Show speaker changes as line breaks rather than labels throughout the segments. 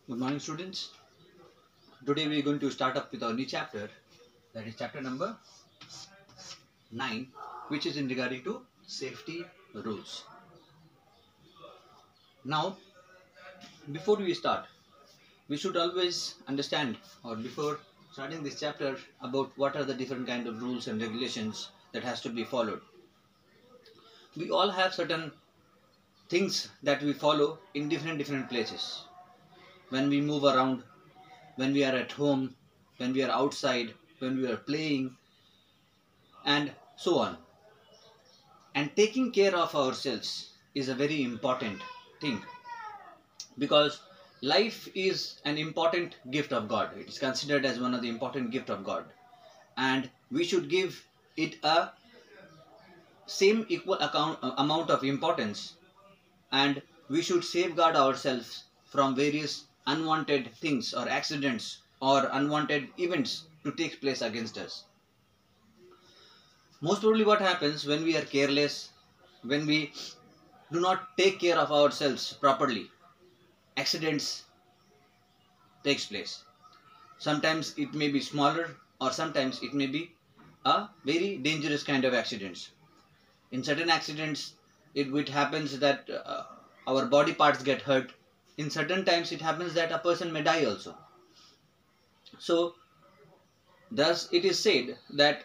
Good morning, students. Today we are going to start up with our new chapter, that is chapter number 9, which is in regarding to safety rules. Now, before we start, we should always understand, or before starting this chapter, about what are the different kind of rules and regulations that has to be followed. We all have certain things that we follow in different places. When we move around, when we are at home, when we are outside, when we are playing, and so on. And taking care of ourselves is a very important thing, because life is an important gift of God. It is considered as one of the important gift of God, and we should give it a same equal amount of importance, and we should safeguard ourselves from various unwanted things or accidents or unwanted events to take place against us. Most probably what happens when we are careless, when we do not take care of ourselves properly, accidents takes place. Sometimes it may be smaller, or sometimes it may be a very dangerous kind of accidents. In certain accidents, it happens that our body parts get hurt. In certain times, it happens that a person may die also. So, thus it is said that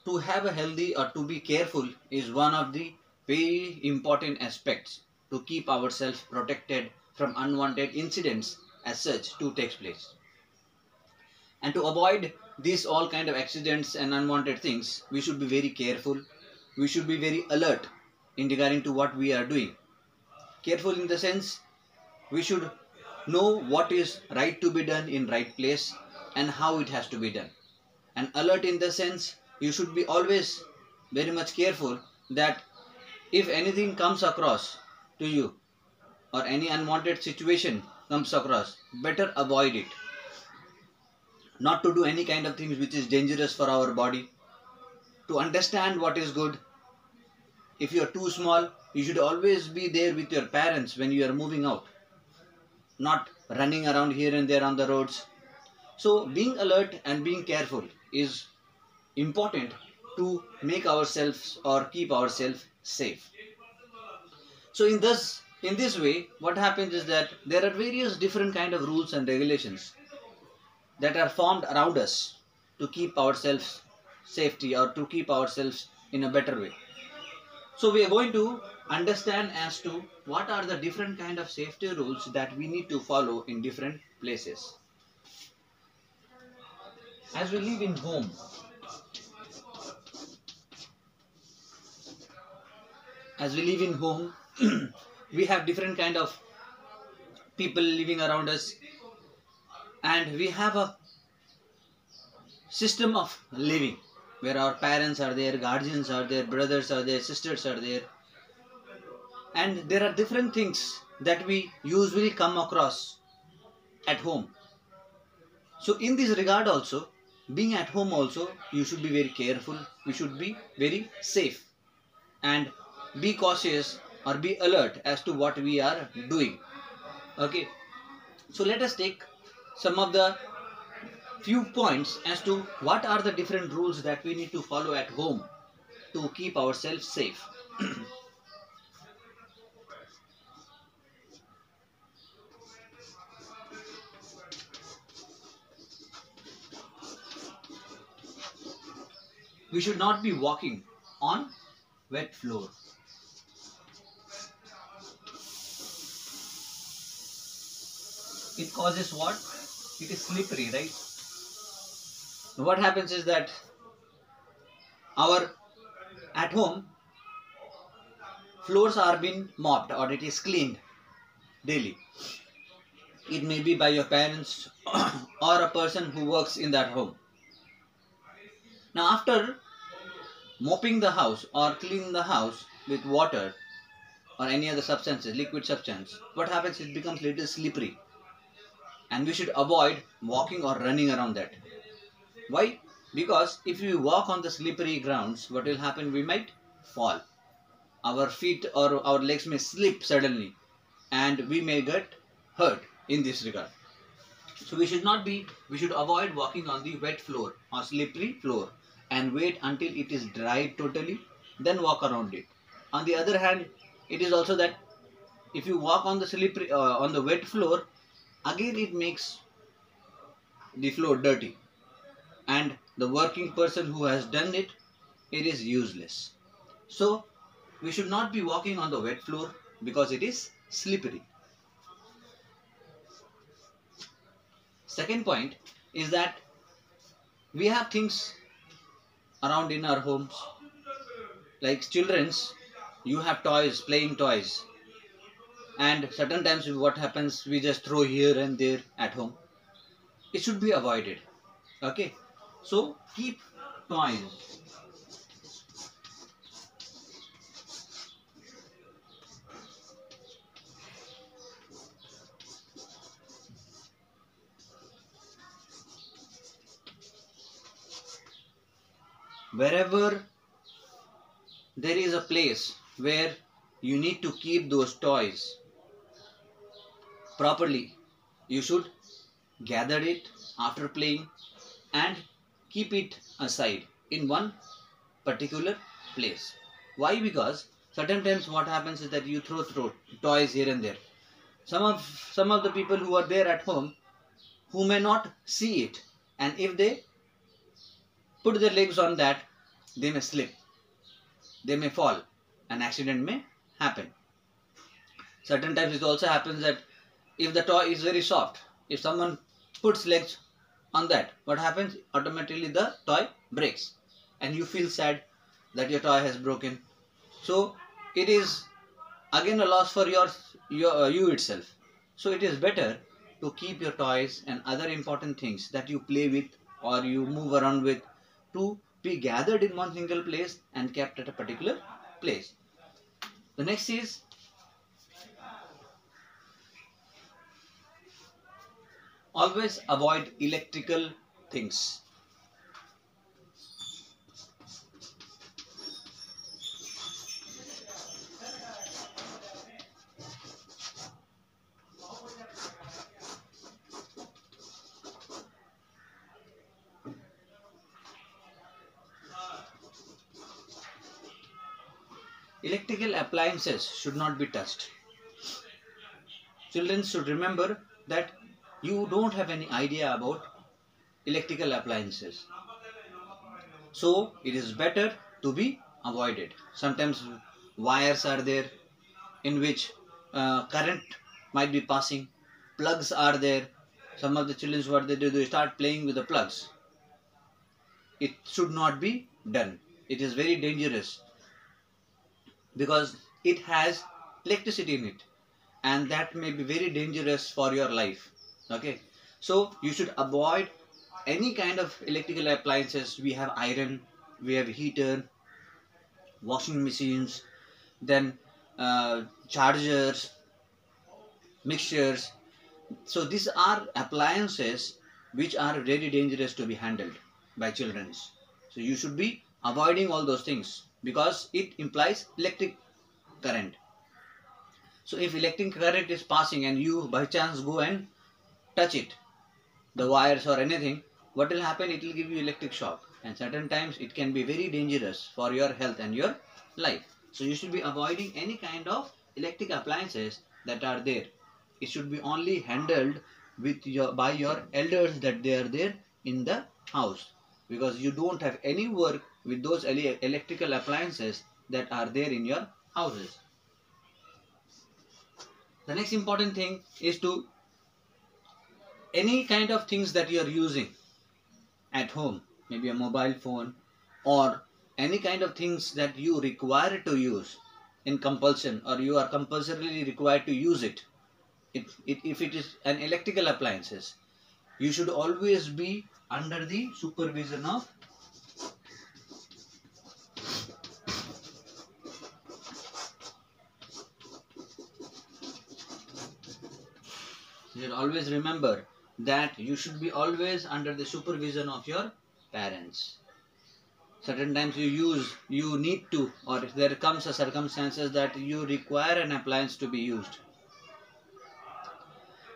to have a healthy or to be careful is one of the very important aspects to keep ourselves protected from unwanted incidents as such to take place. And to avoid these all kind of accidents and unwanted things, we should be very careful. We should be very alert in regarding to what we are doing. Careful in the sense, we should know what is right to be done in right place and how it has to be done. And alert in the sense, you should be always very much careful that if anything comes across to you or any unwanted situation comes across, better avoid it. Not to do any kind of things which is dangerous for our body. To understand what is good. If you are too small, you should always be there with your parents when you are moving out. Not running around here and there on the roads. So being alert and being careful is important to make ourselves or keep ourselves safe. So in this way, what happens is that there are various different kind of rules and regulations that are formed around us to keep ourselves safety or to keep ourselves in a better way. So we are going to understand as to what are the different kind of safety rules that we need to follow in different places. As we live in home, we have different kind of people living around us, and we have a system of living where our parents are there, guardians are there, brothers are there, sisters are there, and there are different things that we usually come across at home. So in this regard also, being at home also, you should be very careful, we should be very safe and be cautious or be alert as to what we are doing. Okay, so let us take some of the few points as to what are the different rules that we need to follow at home to keep ourselves safe. We should not be walking on wet floor. It causes what? It is slippery, right? What happens is that at home floors are being mopped or it is cleaned daily. It may be by your parents or a person who works in that home. Now after mopping the house or cleaning the house with water or any other substances, liquid substance, what happens? It becomes little slippery, and we should avoid walking or running around that. Why? Because if we walk on the slippery grounds, what will happen? We might fall. Our feet or our legs may slip suddenly and we may get hurt. in this regard. So we should avoid walking on the wet floor or slippery floor and wait until it is dried totally, then walk around it. On the other hand, it is also that if you walk on the slippery on the wet floor, again it makes the floor dirty, and the working person who has done it, it is useless. So we should not be walking on the wet floor because it is slippery. Second point is that we have things around in our homes, like children's, you have toys, playing toys, and certain times what happens, we just throw here and there at home. It should be avoided. Okay, so keep toys. Wherever there is a place where you need to keep those toys properly, you should gather it after playing and keep it aside in one particular place. Why? Because certain times what happens is that you throw toys here and there. Some of the people who are there at home who may not see it, and if they put their legs on that, they may slip, they may fall, an accident may happen. Certain times it also happens that if the toy is very soft, if someone puts legs on that, what happens? Automatically the toy breaks and you feel sad that your toy has broken. So it is again a loss for you itself. So it is better to keep your toys and other important things that you play with or you move around with to be gathered in one single place and kept at a particular place. The next is always avoid electrical things. Electrical appliances should not be touched. Children should remember that you don't have any idea about electrical appliances. So it is better to be avoided. Sometimes wires are there in which current might be passing. Plugs are there. Some of the children, what they do, they start playing with the plugs. It should not be done. It is very dangerous because it has electricity in it, and that may be very dangerous for your life. Okay, so you should avoid any kind of electrical appliances. We have iron, we have heater, washing machines, then chargers, mixtures. So these are appliances which are very dangerous to be handled by children. So you should be avoiding all those things because it implies electric current. So if electric current is passing and you by chance go and touch it, the wires or anything, what will happen? It will give you electric shock, and certain times it can be very dangerous for your health and your life. So you should be avoiding any kind of electric appliances that are there. It should be only handled with by your elders that they are there in the house, because you don't have any work with those electrical appliances that are there in your houses. The next important thing is to any kind of things that you are using at home, maybe a mobile phone or any kind of things that you require to use in compulsion, or you are compulsorily required to use it. If it is an electrical appliances, you should always be under the supervision of you should always remember that you should be always under the supervision of your parents. Certain times you need to, or if there comes a circumstances that you require an appliance to be used,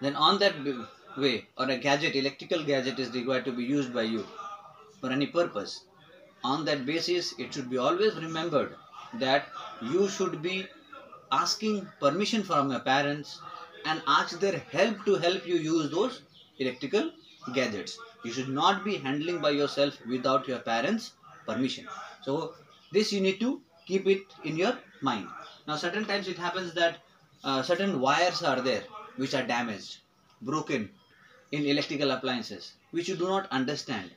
then on that way, or a gadget, electrical gadget is required to be used by you for any purpose, on that basis it should be always remembered that you should be asking permission from your parents and ask their help to help you use those electrical gadgets. You should not be handling by yourself without your parents permission. So this you need to keep it in your mind. Now certain times it happens that certain wires are there which are damaged, broken in electrical appliances, which you do not understand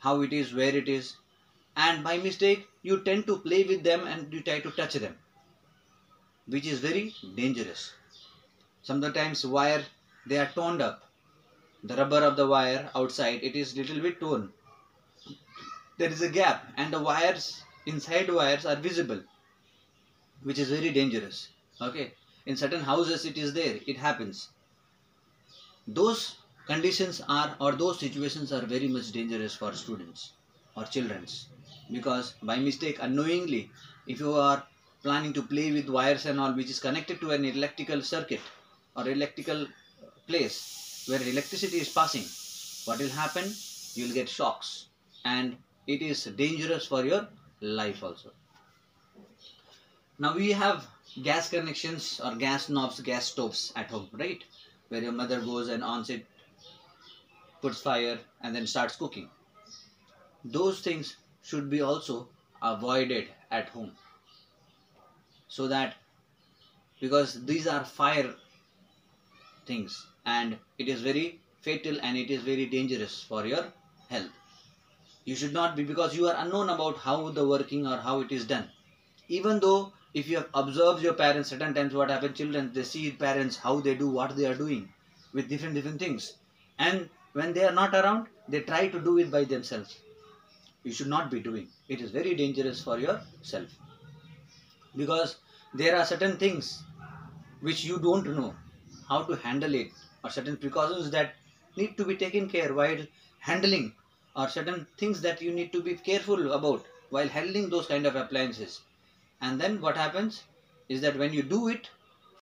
how it is, where it is, and by mistake you tend to play with them and you try to touch them, which is very dangerous. Sometimes wire, they are toned up. The rubber of the wire outside, it is little bit torn. There is a gap and the wires, inside wires are visible, which is very dangerous. Okay, in certain houses it is there, it happens. Those conditions are, or those situations are very much dangerous for students or childrens, because by mistake, unknowingly, if you are planning to play with wires and all which is connected to an electrical circuit or electrical place where electricity is passing, what will happen? You will get shocks, and it is dangerous for your life also. Now we have gas connections or gas knobs, gas stoves at home, right? Where your mother goes and on it, puts fire and then starts cooking. Those things should be also avoided at home, so that, because these are fire things and it is very fatal and it is very dangerous for your health. You should not be, because you are unknown about how the working or how it is done. Even though if you have observed your parents, certain times what happens, children, they see parents how they do what they are doing with different things, and when they are not around, they try to do it by themselves. You should not be doing. It is very dangerous for yourself, because there are certain things which you don't know how to handle it, or certain precautions that need to be taken care while handling, or certain things that you need to be careful about while handling those kind of appliances. And then what happens is that when you do it,